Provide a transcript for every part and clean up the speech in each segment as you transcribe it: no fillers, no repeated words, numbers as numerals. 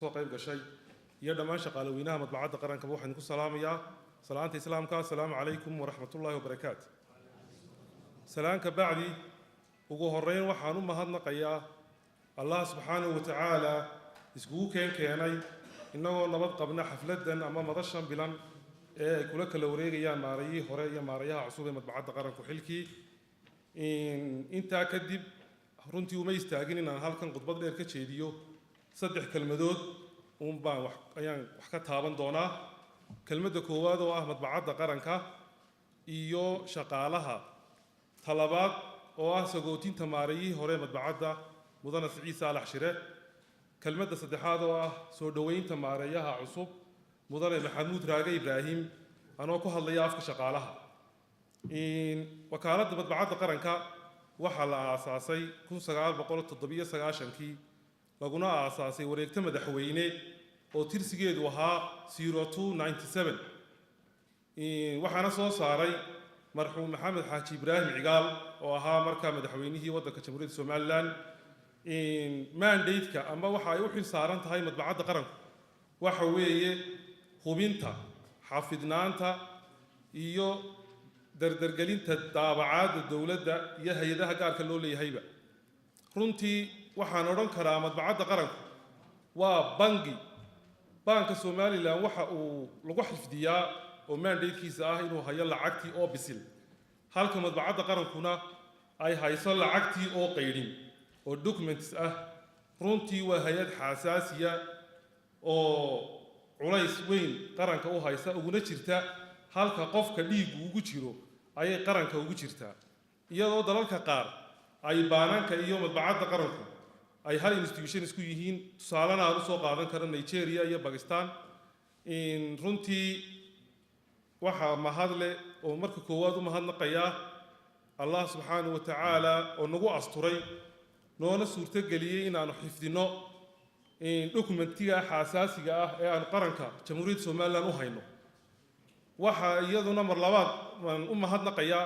soo qayb gashay iyo dhammaan shaqaalaweynaha madbacadda qaranka waxaan ku salaamayaa salaanta islaamka assalaamu calaykum waraxmatullaahi wabarakaatu. salaanka bacdi ugu horeyn waxaan u mahadnaqayaa allah subxaanahu wa tacaala iskugu keenay innagoo nabad qabna xafladan ama madashan bilan ee ay kula kala wareegayaan maarayihii hore iyo maarayaha cusub ee madbacadda qaranku xilkii intaa kadib runtii uma istaagin inaan halkan khudbad dheer ka jeediyo saddex kelmadood ayaan wax ka taaban doonaa. kelmadda koowaad oo ah madbacadda qaranka iyo shaqaalaha, talabaad oo ah sagootinta maarayihii hore madbacadda mudane Siciid Saalax Shire, kelmadda saddexaad oo ah soo dhoweynta maarayaha cusub mudane Maxamuud Raage Ibraahim anoo ku hadlaya afka shaqaalaha. wakaaladda madbacadda qaranka waxaa la aasaasay 1997 laguna aasaasay wareegta madaxweyne oo tirsigeedu ahaa 0297 waxaana soo saaray marxuum maxamed xaaji ibraahim cigaal oo ahaa markaa madaxweynihii waddanka jamhuuriyadda somaliland. mandate-ka ama waxa ay u xil saaran tahay madbacadda qaranku waxa weeye hubinta, xafidnaanta iyo dardargelinta daabacaadda dowladda iyo hay-adaha gaarka loo leeyahayba. runtii waxaan odhan karaa madbacadda qaranku waa banka somalilan waxa uu lagu xifdiyaa oo mandate-kiisa ah inuu hayo lacagtii oo bisil, halka madbacadda qarankuna ay hayso lacagtii oo qaydhin oo documents ah. runtii waa hay-ad xasaasiya oo culays weyn qaranka u haysa uguna jirta halka qofka dhiigu ugu jiro ayay qaranka ugu jirtaa, iyadoo dalalka qaar ay baananka iyo madbacadda qaranku ay hal institution isku yihiin. tusaalena aan usoo qaadan karo Nigeria iyo Pakistan. runtii waxaa mahadle oo marka koowaad u mahadnaqayaa allah subxaanahu wa tacaala oo nagu asturay noona suurtageliyey inaanu xifdino dokumentiga xasaasiga ah ee aan qaranka jamhuuriyadda somaliland u hayno. waxaa iyaduna mar labaad aan u mahadnaqayaa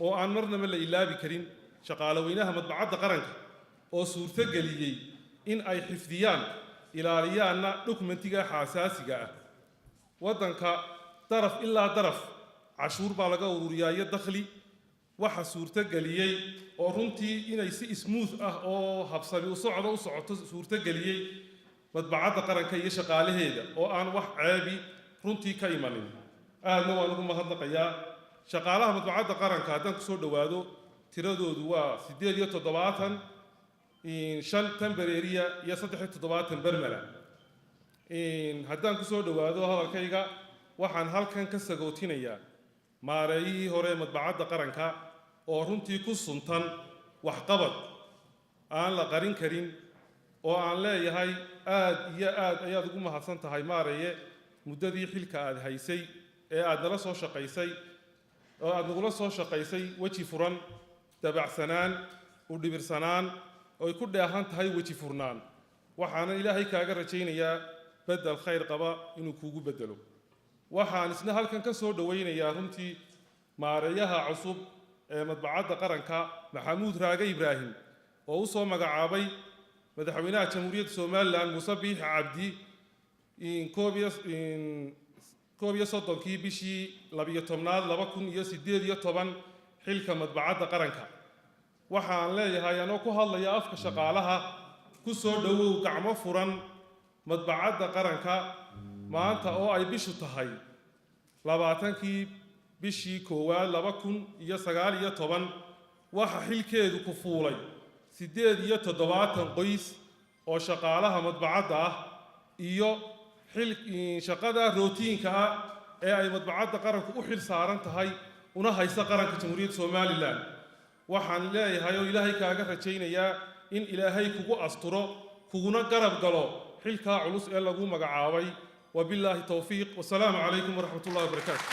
oo aan marnaba la ilaabi karin shaqaalaweynaha madbacadda qaranka oo suurtageliyey in ay xifdiyaan ilaaliyaanna dokumentiga xasaasiga ah. waddanka daraf ilaa daraf cashuur baa laga ururiyaa iyo dakhli. waxa suurtageliyey oo runtii inay si smooth ah oo habsami u socoto suurtageliyey madbacadda qaranka iyo shaqaalaheeda oo aan wax ceebi runtii ka imanin. aadna waan ugu mahadnaqayaa shaqaalaha madbacadda qaranka. haddaan kusoo dhowaado tiradoodu waa 87 5 tembereeriya iyo 73 bermela. haddaan kusoo dhowaado hadalkayga waxaan halkan ka sagootinayaa maareeyihii hore madbacadda qaranka oo runtii ku suntan waxqabad aan la qarin karin oo aan leeyahay aad iyo aad ayaad ugu mahadsan tahay maareeye muddadii xilka aad haysay ee aad nala soo shaqaysay oo aad nagula soo shaqaysay weji furan, dabacsanaan, u dhibirsanaan oo ay ku dheehan tahay weji furnaan. waxaana ilaahay kaaga rajaynayaa bedel khayr qaba inuu kuugu bedelo. waxaan isna halkan ka soo dhowaynayaa runtii maareeyaha cusub ee madbacadda qaranka Maxamuud Raage Ibraahim oo u soo magacaabay madaxweynaha jamhuuriyadda somaliland Muuse Biixi Cabdi 31 bishii 12/2018 xilka madbacadda qaranka. waxaan leeyahay anoo ku hadlaya afka shaqaalaha ku soo dhowow gacmo furan madbacadda qaranka maanta oo ay bishu tahay 20 bishii 2019. waxa xilkeedu ku fuulay 78 qoys oo shaqaalaha madbacadda ah iyo shaqada rootiinka ah ee ay madbacadda qaranku u xil saaran tahay una haysa qaranka jamhuuriyadda somaliland. waxaan leeyahay oo ilaahay kaaga rajaynayaa in ilaahay kugu asturo kuguna garab galo xilkaa culus ee lagu magacaabay. وبالله توفيق والسلام عليكم ورحمة الله وبركاته.